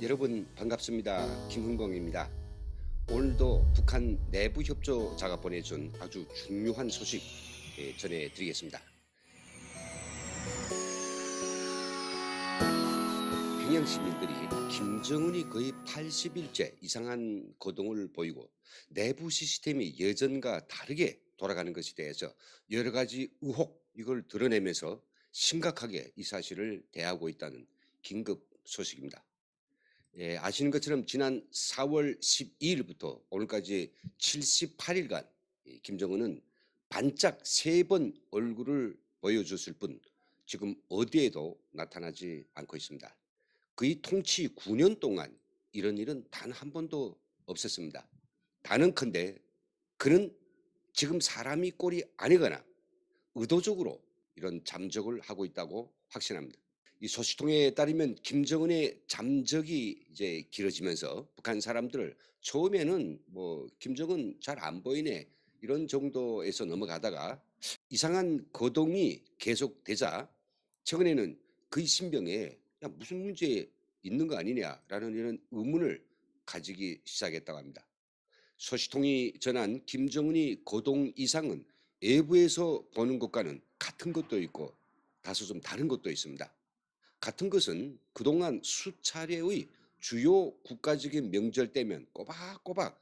여러분 반갑습니다. 김흥봉입니다. 오늘도 북한 내부 협조자가 보내준 아주 중요한 소식 전해드리겠습니다. 평양 시민들이 김정은이 거의 80일째 이상한 거동을 보이고 내부 시스템이 예전과 다르게 돌아가는 것에 대해서 여러 가지 의혹 이걸 드러내면서 심각하게 이 사실을 대하고 있다는 긴급 소식입니다. 아시는 것처럼 지난 4월 12일부터 오늘까지 78일간 김정은은 반짝 3번 얼굴을 보여줬을 뿐 지금 어디에도 나타나지 않고 있습니다. 그의 통치 9년 동안 이런 일은 단 한 번도 없었습니다. 단언컨대 그는 지금 사람이 꼴이 아니거나 의도적으로 이런 잠적을 하고 있다고 확신합니다. 이 소식통에 따르면 김정은의 잠적이 이제 길어지면서 북한 사람들을 처음에는 뭐 김정은 잘 안 보이네 이런 정도에서 넘어가다가 이상한 거동이 계속되자 최근에는 그의 신병에 야, 무슨 문제 있는 거 아니냐라는 이런 의문을 가지기 시작했다고 합니다. 소식통이 전한 김정은이 거동 이상은 외부에서 보는 것과는 같은 것도 있고 다소 좀 다른 것도 있습니다. 같은 것은 그동안 수차례의 주요 국가적인 명절 때면 꼬박꼬박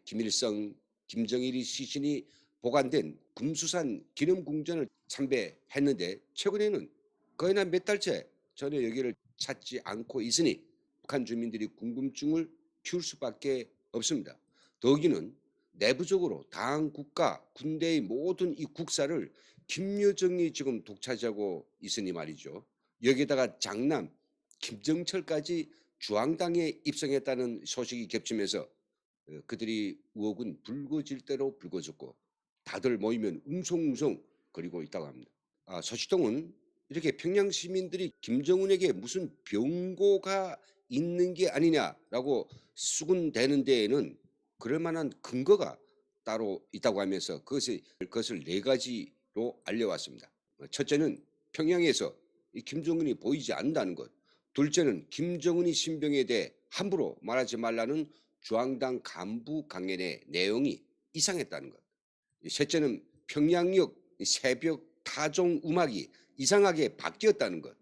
김일성, 김정일이 시신이 보관된 금수산 기념궁전을 참배했는데 최근에는 거의 몇 달째 전혀 여기를 찾지 않고 있으니 북한 주민들이 궁금증을 키울 수밖에 없습니다. 더기는 내부적으로 당, 국가, 군대의 모든 이 국사를 김여정이 지금 독차지하고 있으니 말이죠. 여기에다가 장남 김정철까지 주황당에 입성했다는 소식이 겹치면서 그들이 의혹은 불거질 대로 불거졌고 다들 모이면 웅성웅성 거리고 있다고 합니다. 소식통은 이렇게 평양 시민들이 김정은에게 무슨 병고가 있는 게 아니냐라고 수군대는 데에는 그럴 만한 근거가 따로 있다고 하면서 그것을 4가지로 알려왔습니다. 첫째는 평양에서 이 김정은이 보이지 않는다는 것. 둘째는 김정은이 신병에 대해 함부로 말하지 말라는 주황당 간부 강연의 내용이 이상했다는 것. 셋째는 평양역 새벽 타종 음악이 이상하게 바뀌었다는 것.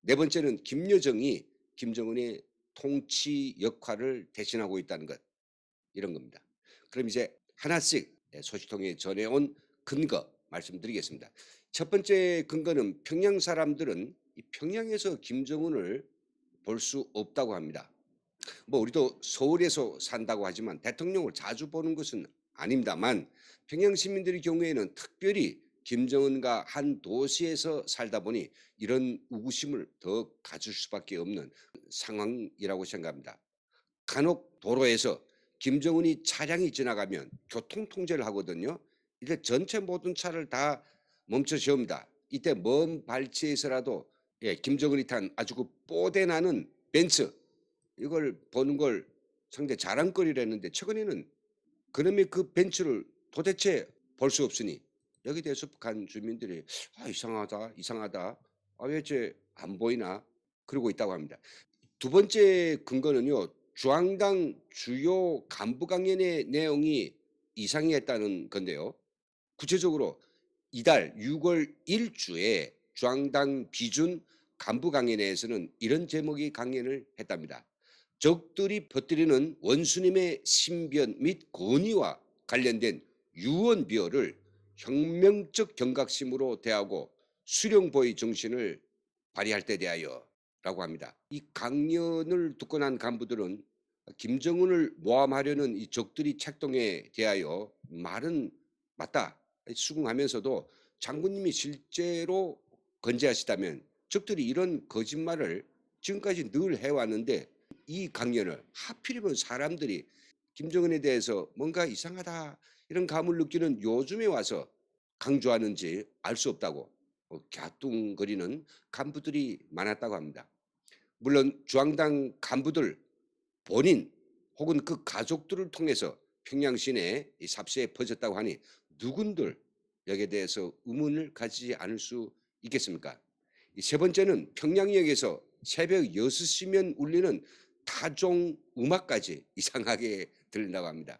네 번째는 김여정이 김정은의 통치 역할을 대신하고 있다는 것. 이런 겁니다. 그럼 이제 하나씩 소식통에 전해온 근거 말씀드리겠습니다. 첫 번째 근거는 평양 사람들은 이 평양에서 김정은을 볼 수 없다고 합니다. 뭐 우리도 서울에서 산다고 하지만 대통령을 자주 보는 것은 아닙니다만 평양 시민들의 경우에는 특별히 김정은과 한 도시에서 살다 보니 이런 의구심을 더 가질 수밖에 없는 상황이라고 생각합니다. 간혹 도로에서 김정은이 차량이 지나가면 교통 통제를 하거든요. 이제 전체 모든 차를 다 멈춰 세웁니다. 이때 먼 발치에서라도 김정은이 탄 아주 그 뽀대나는 벤츠 이걸 보는 걸 상당히 자랑거리를 했는데 최근에는 그놈의 그 벤츠를 도대체 볼 수 없으니 여기 대해서 북한 주민들이 이상하다 이상하다 왜 쟤 안 보이나 그러고 있다고 합니다. 두 번째 근거는요. 주황당 주요 간부 강연의 내용이 이상했다는 건데요. 구체적으로 이달 6월 1주에 주황당 비준 간부 강연회에서는 이런 제목의 강연을 했답니다. 적들이 퍼뜨리는 원수님의 신변 및 권위와 관련된 유언비어를 혁명적 경각심으로 대하고 수령보의 정신을 발휘할 때 대하여 라고 합니다. 이 강연을 듣고 난 간부들은 김정은을 모함하려는 이 적들이 책동에 대하여 말은 맞다 수긍하면서도 장군님이 실제로 건재하시다면 적들이 이런 거짓말을 지금까지 늘 해왔는데 이 강연을 하필이면 사람들이 김정은에 대해서 뭔가 이상하다 이런 감을 느끼는 요즘에 와서 강조하는지 알 수 없다고 갸뚱거리는 간부들이 많았다고 합니다. 물론 주황당 간부들 본인 혹은 그 가족들을 통해서 평양 시내에 삽시에 퍼졌다고 하니 누군들 여기에 대해서 의문을 가지지 않을 수 있겠습니까? 세 번째는 평양역에서 새벽 6시면 울리는 타종 음악까지 이상하게 들린다고 합니다.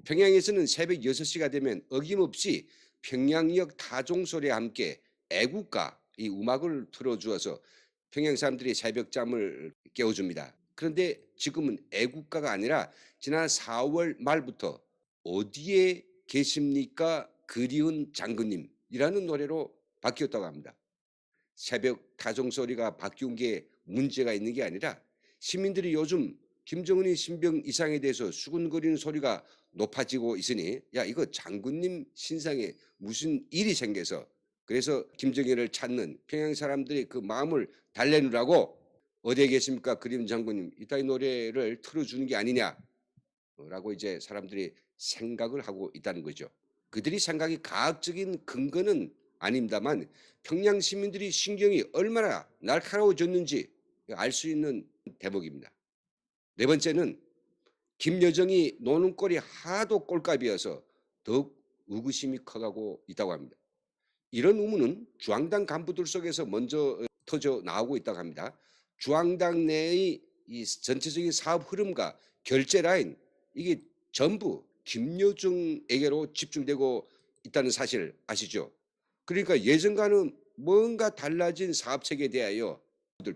평양에서는 새벽 6시가 되면 어김없이 평양역 타종 소리와 함께 애국가 이 음악을 틀어주어서 평양 사람들이 새벽잠을 깨워줍니다. 그런데 지금은 애국가가 아니라 지난 4월 말부터 어디에 계십니까 그리운 장군님이라는 노래로 바뀌었다고 합니다. 새벽 타종 소리가 바뀌운 게 문제가 있는 게 아니라 시민들이 요즘 김정은이 신병 이상에 대해서 수군거리는 소리가 높아지고 있으니 야 이거 장군님 신상에 무슨 일이 생겨서 그래서 김정일을 찾는 평양 사람들이 그 마음을 달래느라고 어디에 계십니까 그림 장군님 이따위 노래를 틀어주는 게 아니냐라고 이제 사람들이 생각을 하고 있다는 거죠. 그들이 생각이 과학적인 근거는 아닙니다만 평양 시민들이 신경이 얼마나 날카로워졌는지 알 수 있는 대목입니다. 네 번째는 김여정이 노는 꼴이 하도 꼴값이어서 더욱 의구심이 커가고 있다고 합니다. 이런 의문은 중앙당 간부들 속에서 먼저 터져 나오고 있다고 합니다. 중앙당 내의 이 전체적인 사업 흐름과 결제 라인 이게 전부 김여정에게로 집중되고 있다는 사실 아시죠? 그러니까 예전과는 뭔가 달라진 사업 체계에 대하여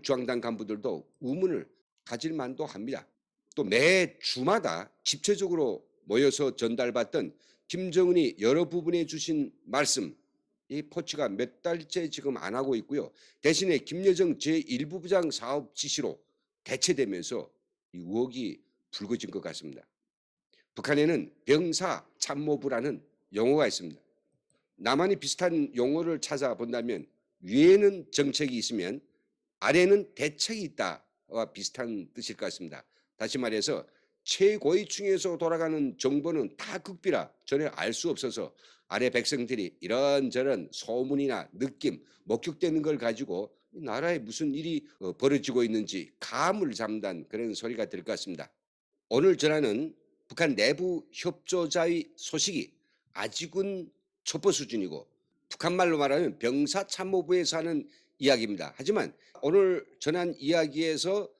중앙당 간부들도 의문을 가질 만도 합니다. 또 매 주마다 집체적으로 모여서 전달받던 김정은이 여러 부분에 주신 말씀 이 포치가 몇 달째 지금 안 하고 있고요. 대신에 김여정 제1부부장 사업 지시로 대체되면서 이 의혹이 불거진 것 같습니다. 북한에는 병사 참모부라는 용어가 있습니다. 나만이 비슷한 용어를 찾아본다면 위에는 정책이 있으면 아래는 대책이 있다와 비슷한 뜻일 것 같습니다. 다시 말해서 최고위층에서 돌아가는 정보는 다 극비라 전혀 알 수 없어서 아래 백성들이 이런저런 소문이나 느낌, 목격되는 걸 가지고 나라에 무슨 일이 벌어지고 있는지 감을 잡는 그런 소리가 들 것 같습니다. 오늘 전하는 북한 내부 협조자의 소식이 아직은 첩보 수준이고 북한말로 말하면 병사참모부에서 하는 이야기입니다. 하지만 오늘 전한 이야기에서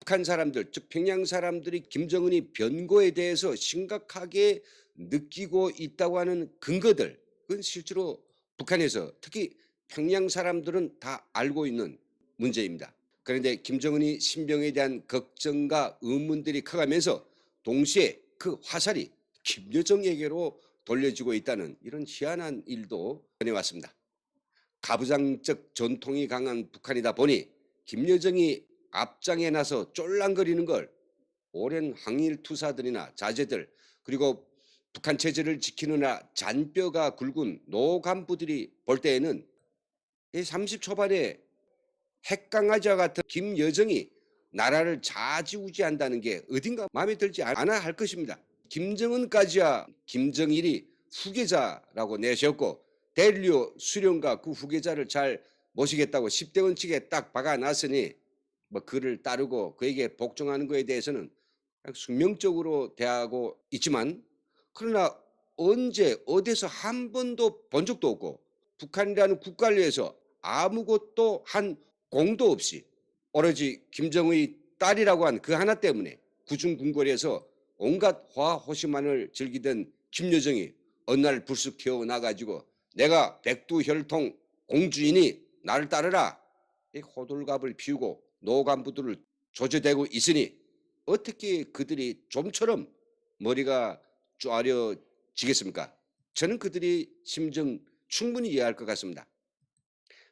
북한 사람들, 즉 평양 사람들이 김정은이 변고에 대해서 심각하게 느끼고 있다고 하는 근거들, 그건 실제로 북한에서 특히 평양 사람들은 다 알고 있는 문제입니다. 그런데 김정은이 신병에 대한 걱정과 의문들이 커가면서 동시에 그 화살이 김여정에게로 돌려지고 있다는 이런 희한한 일도 전해왔습니다. 가부장적 전통이 강한 북한이다 보니 김여정이 앞장에 나서 쫄랑거리는 걸 오랜 항일 투사들이나 자제들 그리고 북한 체제를 지키느라 잔뼈가 굵은 노 간부들이 볼 때에는 30 초반에 핵강아지와 같은 김여정이 나라를 좌지우지한다는 게 어딘가 마음에 들지 않아 할 것입니다. 김정은까지야 김정일이 후계자라고 내세웠고 델리오 수령과 그 후계자를 잘 모시겠다고 10대 원칙에 딱 박아놨으니 뭐 그를 따르고 그에게 복종하는 것에 대해서는 숙명적으로 대하고 있지만 그러나 언제 어디서 한 번도 본 적도 없고 북한이라는 국가를 위해서 아무것도 한 공도 없이 오로지 김정의 딸이라고 한 그 하나 때문에 구중궁궐에서 온갖 화호시만을 즐기던 김여정이 어느 날 불쑥 튀어나가지고 내가 백두혈통 공주이니 나를 따르라 이 호들갑을 피우고 노간부들을 조져대고 있으니 어떻게 그들이 좀처럼 머리가 쪼아려지겠습니까? 저는 그들이 심정 충분히 이해할 것 같습니다.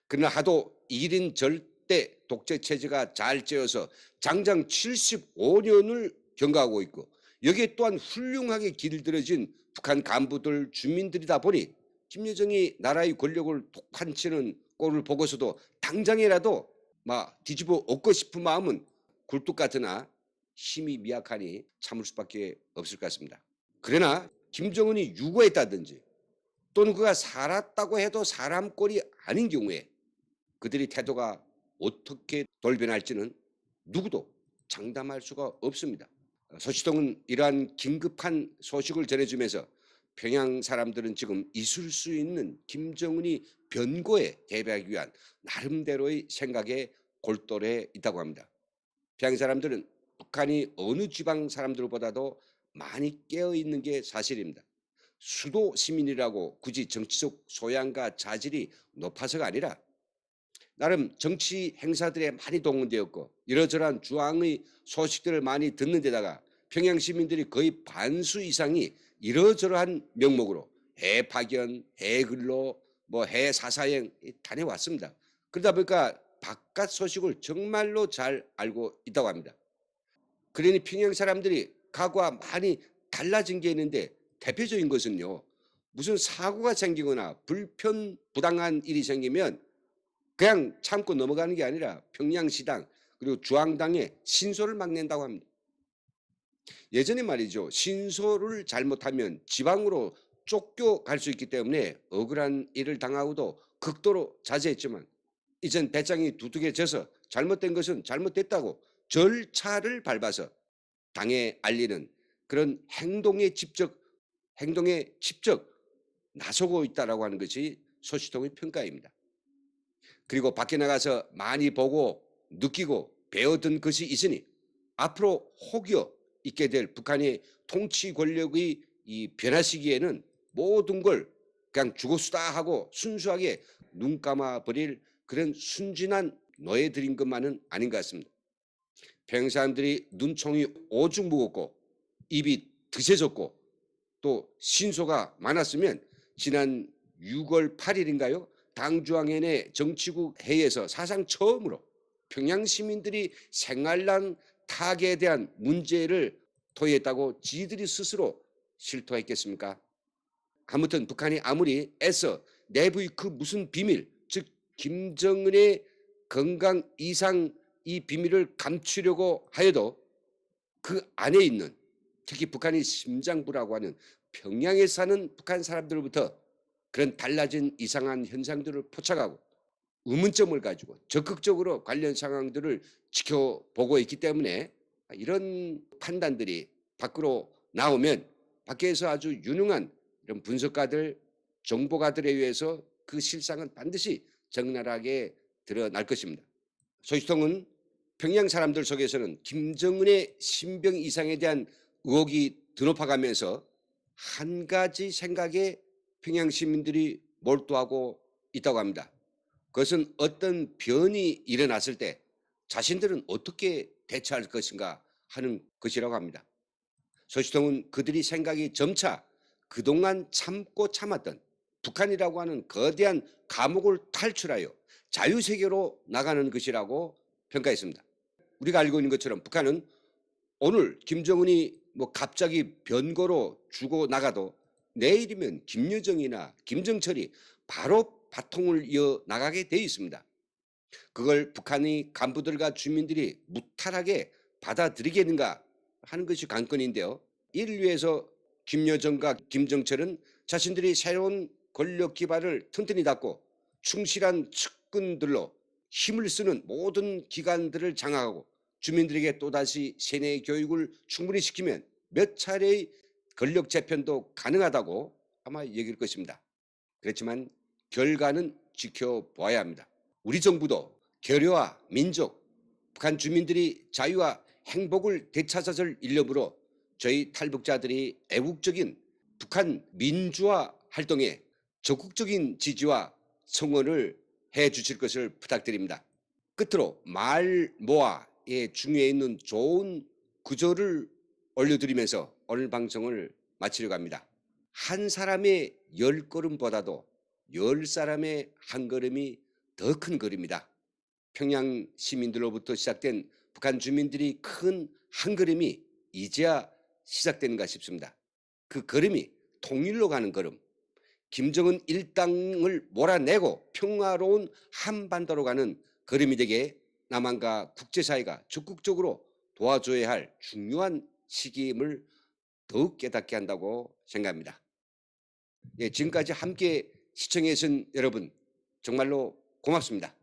그러나 하도 1인 절대 독재 체제가 잘 짜여서 장장 75년을 경과하고 있고 여기에 또한 훌륭하게 길들여진 북한 간부들 주민들이다 보니 김여정이 나라의 권력을 독한치는 꼴을 보고서도 당장이라도 막 뒤집어 엎고 싶은 마음은 굴뚝 같으나 힘이 미약하니 참을 수밖에 없을 것 같습니다. 그러나 김정은이 유고했다든지 또는 그가 살았다고 해도 사람 꼴이 아닌 경우에 그들의 태도가 어떻게 돌변할지는 누구도 장담할 수가 없습니다. 소시통은 이러한 긴급한 소식을 전해주면서 평양 사람들은 지금 있을 수 있는 김정은이 변고에 대비하기 위한 나름대로의 생각에 골똘해 있다고 합니다. 평양 사람들은 북한이 어느 지방 사람들보다도 많이 깨어 있는 게 사실입니다. 수도 시민이라고 굳이 정치적 소양과 자질이 높아서가 아니라 나름 정치 행사들에 많이 동원되었고 이러저러한 주황의 소식들을 많이 듣는 데다가 평양 시민들이 거의 반수 이상이 이러저러한 명목으로 해외 파견, 해외 근로, 뭐 해외 사사행 다녀왔습니다. 그러다 보니까 바깥 소식을 정말로 잘 알고 있다고 합니다. 그러니 평양 사람들이 과거와 많이 달라진 게 있는데 대표적인 것은요. 무슨 사고가 생기거나 불편 부당한 일이 생기면 그냥 참고 넘어가는 게 아니라 평양시당 그리고 중앙당에 신소를 막 낸다고 합니다. 예전에 말이죠. 신소를 잘못하면 지방으로 쫓겨갈 수 있기 때문에 억울한 일을 당하고도 극도로 자제했지만 이젠 배짱이 두둑해져서 잘못된 것은 잘못됐다고 절차를 밟아서 당에 알리는 그런 행동에 직접 나서고 있다라고 하는 것이 소식통의 평가입니다. 그리고 밖에 나가서 많이 보고 느끼고 배워둔 것이 있으니 앞으로 혹여 있게 될 북한의 통치 권력의 이 변화 시기에는 모든 걸 그냥 죽었수다 하고 순수하게 눈 감아 버릴 그런 순진한 노예들인 것만은 아닌 것 같습니다. 평양 사람들이 눈총이 오죽 무겁고 입이 드세졌고 또 신소가 많았으면 지난 6월 8일인가요? 당중앙회의 정치국 회의에서 사상 처음으로 평양 시민들이 생활난 타격에 대한 문제를 토의했다고 지들이 스스로 실토했겠습니까? 아무튼 북한이 아무리 애써 내부의 그 무슨 비밀, 즉 김정은의 건강 이상 이 비밀을 감추려고 하여도 그 안에 있는 특히 북한이 심장부라고 하는 평양에 사는 북한 사람들로부터 그런 달라진 이상한 현상들을 포착하고 의문점을 가지고 적극적으로 관련 상황들을 지켜보고 있기 때문에 이런 판단들이 밖으로 나오면 밖에서 아주 유능한 이런 분석가들, 정보가들에 의해서 그 실상은 반드시 적나라하게 드러날 것입니다. 소식통은 평양 사람들 속에서는 김정은의 신병 이상에 대한 의혹이 드높아가면서 한 가지 생각에 평양 시민들이 몰두하고 있다고 합니다. 그것은 어떤 변이 일어났을 때 자신들은 어떻게 대처할 것인가 하는 것이라고 합니다. 소식통은 그들이 생각이 점차 그동안 참고 참았던 북한이라고 하는 거대한 감옥을 탈출하여 자유세계로 나가는 것이라고 평가했습니다. 우리가 알고 있는 것처럼 북한은 오늘 김정은이 뭐 갑자기 변고로 죽어 나가도 내일이면 김여정이나 김정철이 바로 바통을 이어 나가게 돼 있습니다. 그걸 북한의 간부들과 주민들이 무탈하게 받아들이겠는가 하는 것이 관건인데요. 이를 위해서 김여정과 김정철은 자신들이 새로운 권력 기반을 튼튼히 닫고 충실한 측근들로 힘을 쓰는 모든 기관들을 장악하고 주민들에게 또다시 세뇌 교육을 충분히 시키면 몇 차례의 권력 재편도 가능하다고 아마 얘기할 것입니다. 그렇지만 결과는 지켜봐야 합니다. 우리 정부도 결여와 민족, 북한 주민들이 자유와 행복을 되찾아줄 일념으로 저희 탈북자들이 애국적인 북한 민주화 활동에 적극적인 지지와 성원을 해 주실 것을 부탁드립니다. 끝으로 말모아에 중요해 있는 좋은 구절을 올려드리면서 오늘 방송을 마치려고 합니다. 한 사람의 10걸음보다도 10사람의 한 걸음이 더 큰 걸음이다. 평양 시민들로부터 시작된 북한 주민들이 큰 한 걸음이 이제야 시작되는가 싶습니다. 그 걸음이 통일로 가는 걸음, 김정은 일당을 몰아내고 평화로운 한반도로 가는 걸음이 되게 남한과 국제사회가 적극적으로 도와줘야 할 중요한 시기임을 더욱 깨닫게 한다고 생각합니다. 예, 지금까지 함께 시청해 주신 여러분 정말로 고맙습니다.